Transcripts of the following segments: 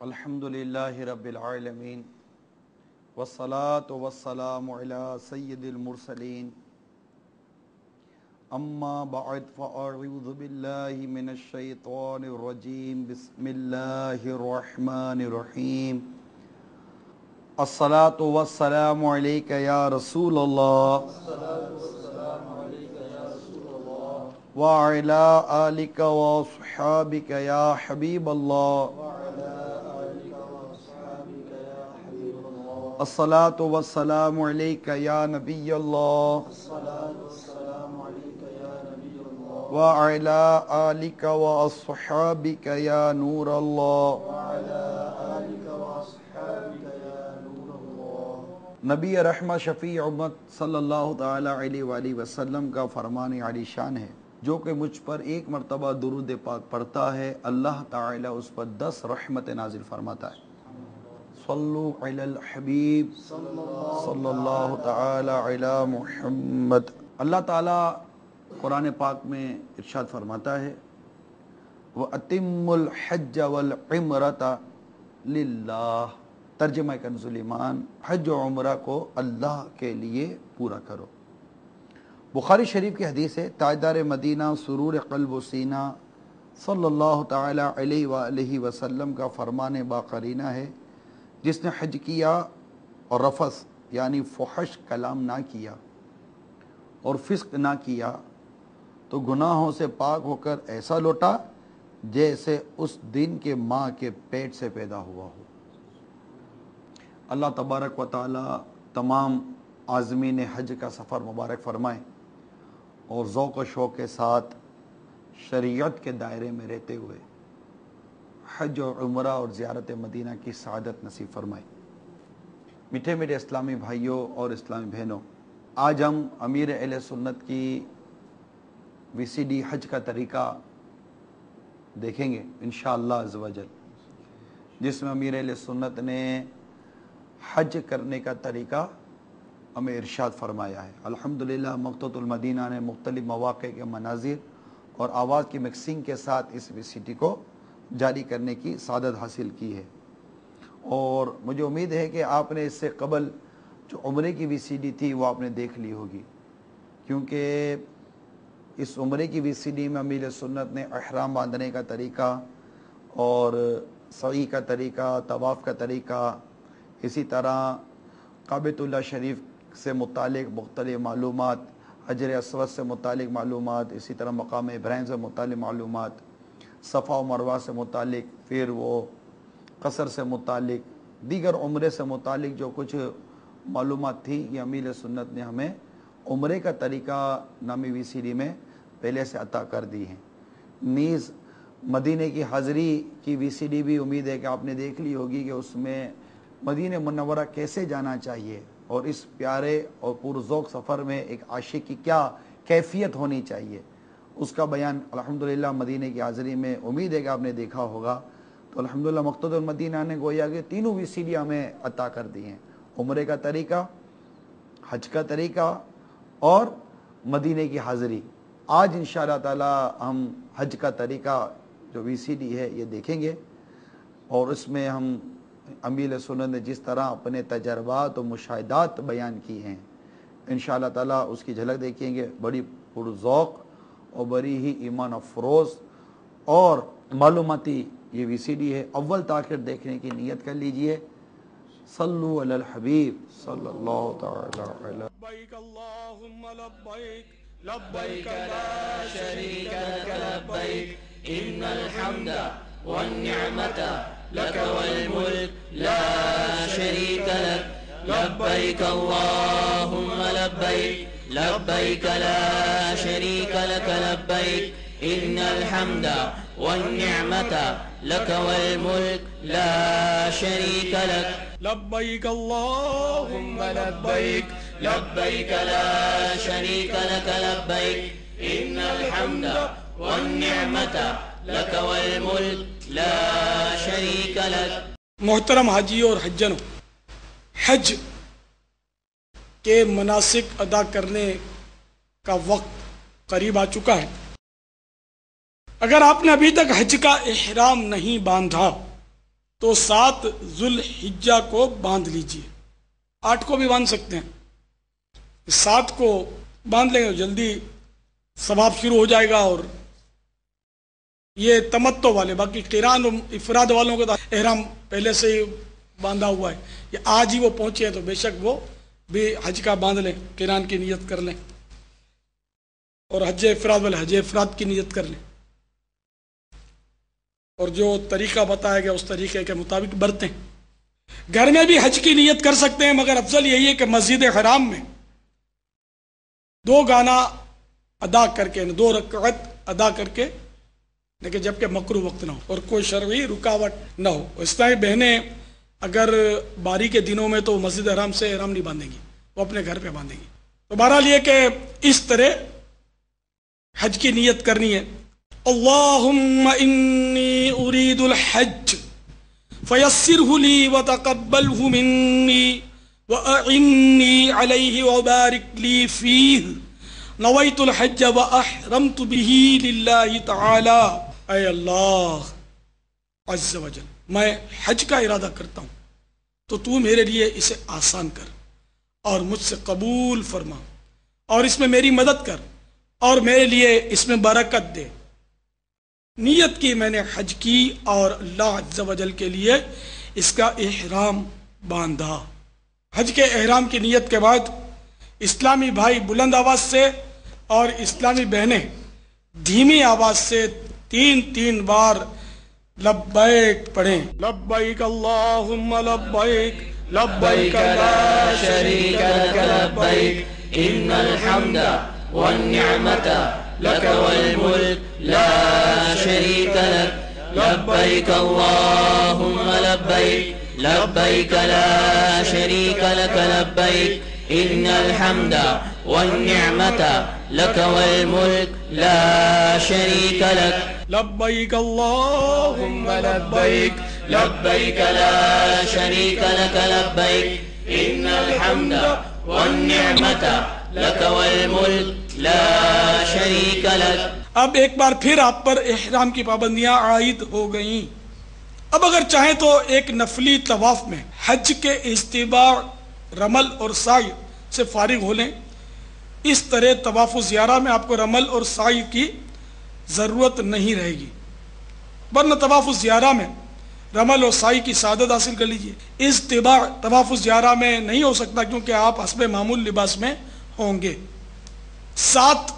الحمدللہ رب العالمین والصلاة والسلام علی سید المرسلین اما بعد فاعوذ باللہ من الشیطان الرجیم بسم اللہ الرحمن الرحیم الصلاة والسلام علیک یا رسول اللہ وعلی آلک واصحابک یا حبیب اللہ الصلاة والسلام علیک یا نبی اللہ وعلی آلک واصحابک یا نور اللہ نبی رحمہ شفیع امت صلی اللہ تعالی علیہ وآلہ وسلم کا فرمان عالی شان ہے، جو کہ مجھ پر ایک مرتبہ درود پاک پڑھتا ہے اللہ تعالی اس پر 10 رحمت نازل فرماتا ہے۔ صلو علی الحبیب صلی اللہ تعالی علی محمد۔ اللہ تعالی قرآن پاک میں ارشاد فرماتا ہے وَأَتِمُّ الْحَجَّ وَالْعِمْرَةَ لِلَّهِ، ترجمہ کنز ایمان، حج و عمرہ کو اللہ کے لیے پورا کرو۔ بخاری شریف کی حدیث ہے، تاجدار مدینہ سرور قلب و سینہ صلی اللہ تعالی علیہ وآلہ وسلم کا فرمان باقرینہ ہے، جس نے حج کیا اور رفث یعنی فحش کلام نہ کیا اور فسق نہ کیا تو گناہوں سے پاک ہو کر ایسا لوٹا جیسے اس دن کے ماں کے پیٹ سے پیدا ہوا ہو۔ اللہ تبارک و تعالی تمام عازمین حج کا سفر مبارک فرمائیں اور ذوق و شوق کے ساتھ شریعت کے دائرے میں رہتے ہوئے حج و عمرہ اور زیارت مدینہ کی سعادت نصیب فرمائے۔ میٹھے میٹھے اسلامی بھائیوں اور اسلامی بہنوں، آج ہم امیر اہل سنت کی VCD حج کا طریقہ دیکھیں گے انشاءاللہ عز و جل، جس میں امیر اہل سنت نے حج کرنے کا طریقہ ہمیں ارشاد فرمایا ہے۔ الحمدللہ مکتبۃ المدینہ نے مختلف مواقع کے مناظر اور آواز کی مکسنگ کے ساتھ اس VCD کو جاری کرنے کی سعادت حاصل کی ہے، اور مجھے امید ہے کہ آپ نے اس سے قبل جو عمرے کی VCD تھی وہ آپ نے دیکھ لی ہوگی، کیونکہ اس عمرے کی VCD میں امیر سنت نے احرام باندھنے کا طریقہ اور سعی کا طریقہ، طواف کا طریقہ، اسی طرح کعبۃ اللہ شریف سے متعلق مختلف معلومات، حجر اسود سے متعلق معلومات، اسی طرح مقام ابراہیم سے متعلق معلومات، صفا و مروہ سے متعلق، پھر وہ قصر سے متعلق، دیگر عمرے سے متعلق جو کچھ معلومات تھی، یہ امیر سنت نے ہمیں عمرے کا طریقہ نامی VCD میں پہلے سے عطا کر دی ہیں۔ نیز مدینہ کی حاضری کی VCD بھی امید ہے کہ آپ نے دیکھ لی ہوگی کہ اس میں مدینہ منورہ کیسے جانا چاہیے اور اس پیارے اور پرذوق سفر میں ایک عاشق کی کیا کیفیت ہونی چاہیے، اس کا بیان الحمدللہ مدینہ کی حاضری میں امید ہے کہ آپ نے دیکھا ہوگا۔ تو الحمدللہ مکتبۃ المدینہ نے گویا کہ تینوں VCD ہمیں عطا کر دی ہیں، عمرے کا طریقہ، حج کا طریقہ اور مدینہ کی حاضری۔ آج انشاءاللہ تعالی ہم حج کا طریقہ جو VCD ہے یہ دیکھیں گے، اور اس میں ہم امیر سنت نے جس طرح اپنے تجربات و مشاہدات بیان کی ہیں انشاءاللہ تعالی اس کی جھلک دیکھیں گے۔ بڑی پرذوق اور بڑی ہی ایمان افروز اور معلوماتی یہ VCD ہے، اول تاخیر دیکھنے کی نیت کر لیجئے۔ صلو علی الحبیب صلی اللہ تعالی علیہ۔ لبیک اللہم لبیک لبیک لا شریک لک لبیک ان الحمد والنعمت لک والملک لا شریک لک لبیک اللہم لبیک لبیک لا شریک لک لبیک ان الحمد والنعمت لک والملک لا شریک لک لبیک اللہم لبیک لبیک لا شریک لک لبیک ان الحمد والنعمت لک والملک لا شریک لک۔ محترم حاجی اور حجنوں، حج کے مناسک ادا کرنے کا وقت قریب آ چکا ہے۔ اگر آپ نے ابھی تک حج کا احرام نہیں باندھا تو 7 ذوالحجہ کو باندھ لیجئے. 8 کو بھی باندھ سکتے ہیں. 7 کو باندھ لیں گے جلدی ثواب شروع ہو جائے گا. اور یہ تمتع والے، باقی قران و افراد والوں کو تو احرام پہلے سے ہی باندھا ہوا ہے. یہ آج ہی وہ پہنچے ہیں تو بے شک وہ بھی حج کا باندھ لیں، قران کی نیت کر لیں، اور حج افراد والے حج افراد کی نیت کر لیں، اور جو طریقہ بتایا گیا اس طریقے کے مطابق برتیں. گھر میں بھی حج کی نیت کر سکتے ہیں، مگر افضل یہی ہے کہ مسجد حرام میں 2 گانا ادا کر کے، 2 رکعت ادا کر کے، لیکن جبکہ مکروہ وقت نہ ہو اور کوئی شرعی رکاوٹ نہ ہو. اس طرح بہنیں اگر باری کے دنوں میں تو مسجد حرام سے احرام نہیں باندھیں گی، وہ اپنے گھر پہ باندھیں گی. تو بہرحال یہ کہ اس طرح حج کی نیت کرنی ہے. اللہم انی ارید الحج فیسرہ لی وتقبلہ منی واعنی علیہ وبارک لی فیہ نویت الحج واحرمت بہ للہ تعالی. اے اللہ عز وجل، میں حج کا ارادہ کرتا ہوں تو تو میرے لیے اسے آسان کر اور مجھ سے قبول فرما، اور اس میں میری مدد کر اور میرے لیے اس میں برکت دے. نیت کی میں نے حج کی اور اللہ عز و جل کے لیے اس کا احرام باندھا. حج کے احرام کی نیت کے بعد اسلامی بھائی بلند آواز سے اور اسلامی بہنیں دھیمی آواز سے 3 بار لبیک پڑھیں. لبیک اللہم لبیک لبیک لا شریک لک لبیک ان الحمد والنعمت لک والملک لا شریک لک لبیک اللہم لبیک لبیک لا شریک لک لبیک ان الحمد والنعمت لک والملک لا شریک لک لبیک اللہم لبیک لبیک لا شریک لک لبیک ان الحمد والنعمت لک والملک لا شریک لک. اب ایک بار پھر آپ پر احرام کی پابندیاں عائد ہو گئیں. اب اگر چاہیں تو ایک نفلی طواف میں حج کے اجتماع، رمل اور سعی سے فارغ ہو لیں. اس طرح طواف و زیارہ میں آپ کو رمل اور سعی کی ضرورت نہیں رہے گی، ورنہ طواف و زیارہ میں رمل اور سعی کی سعادت حاصل کر لیجئے. اجتماع طواف و زیارہ میں نہیں ہو سکتا کیونکہ آپ حسب معمول لباس میں ہوں گے. 7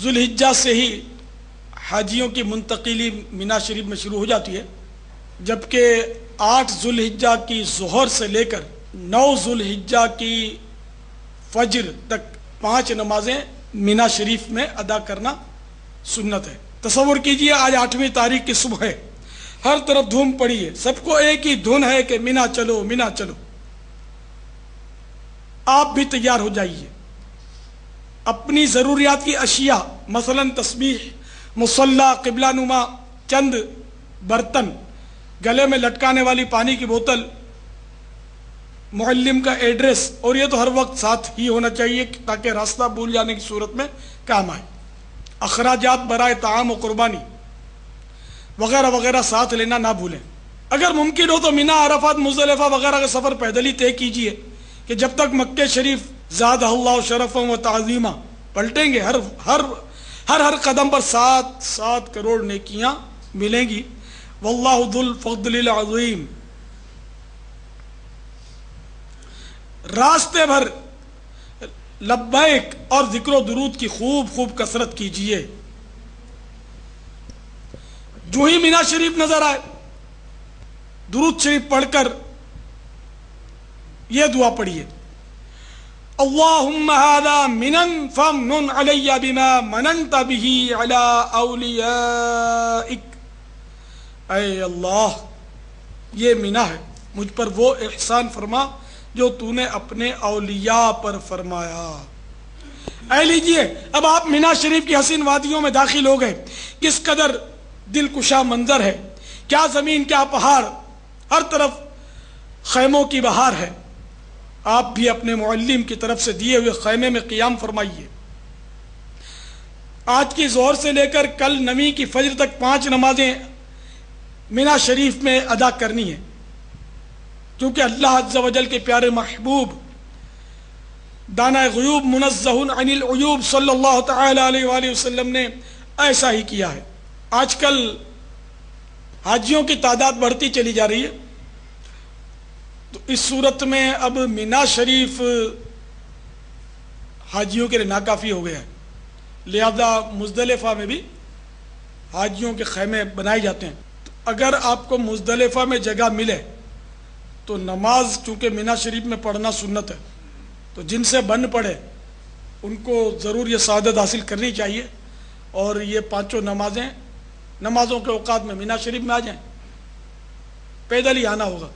ذوالحجہ سے ہی حاجیوں کی منتقلی مینا شریف میں شروع ہو جاتی ہے، جبکہ 8 ذوالحجہ کی ظہر سے لے کر 9 ذوالحجہ کی فجر تک 5 نمازیں مینا شریف میں ادا کرنا سنت ہے. تصور کیجئے آج 8ویں تاریخ کی صبح ہے، ہر طرف دھوم پڑی ہے، سب کو ایک ہی دھن ہے کہ مینا چلو مینا چلو. آپ بھی تیار ہو جائیے، اپنی ضروریات کی اشیاء مثلا تسبیح، مصلی، قبلہ نما، چند برتن، گلے میں لٹکانے والی پانی کی بوتل، معلم کا ایڈریس، اور یہ تو ہر وقت ساتھ ہی ہونا چاہیے تاکہ راستہ بھول جانے کی صورت میں کام آئے. اخراجات برائے طعام و قربانی وغیرہ وغیرہ ساتھ لینا نہ بھولیں. اگر ممکن ہو تو مینا، عرفات، مزدلفہ وغیرہ کا سفر پیدل ہی طے کیجئے کہ جب تک مکہ شریف زادہ اللہ شرفا و تعظیمہ پلٹیں گے ہر قدم پر 7 کروڑ نیکیاں ملیں گی. واللہ ذو الفضل العظیم. راستے بھر لبیک اور ذکر و درود کی خوب کثرت کیجئے. جو ہی مینا شریف نظر آئے درود شریف پڑھ کر یہ دعا پڑھیے: اللہم ھذا منن فمنن علی بما مننت به علی اولیائک. اے اللہ، یہ مینا ہے، مجھ پر وہ احسان فرما جو تو نے اپنے اولیاء پر فرمایا. اے لیجئے، اب آپ مینا شریف کی حسین وادیوں میں داخل ہو گئے. کس قدر دل کشا منظر ہے، کیا زمین کیا پہاڑ، ہر طرف خیموں کی بہار ہے. آپ بھی اپنے معلم کی طرف سے دیے ہوئے خیمے میں قیام فرمائیے. آج کی ظہر سے لے کر کل 9 کی فجر تک 5 نمازیں مینا شریف میں ادا کرنی ہے، کیونکہ اللہ عز و جل کے پیارے محبوب دانا غیوب منزہ عن العیوب صلی اللہ تعالی علیہ وآلہ وسلم نے ایسا ہی کیا ہے۔ آج کل حاجیوں کی تعداد بڑھتی چلی جا رہی ہے، تو اس صورت میں اب مینا شریف حاجیوں کے لیے ناکافی ہو گیا ہے، لہذا مزدلفہ میں بھی حاجیوں کے خیمے بنائے جاتے ہیں۔ تو اگر آپ کو مزدلفہ میں جگہ ملے تو نماز چونکہ مینا شریف میں پڑھنا سنت ہے، تو جن سے بن پڑے ان کو ضرور یہ سعادت حاصل کرنی چاہیے، اور یہ پانچوں نمازوں کے اوقات میں مینا شریف میں آ جائیں، پیدل ہی آنا ہوگا۔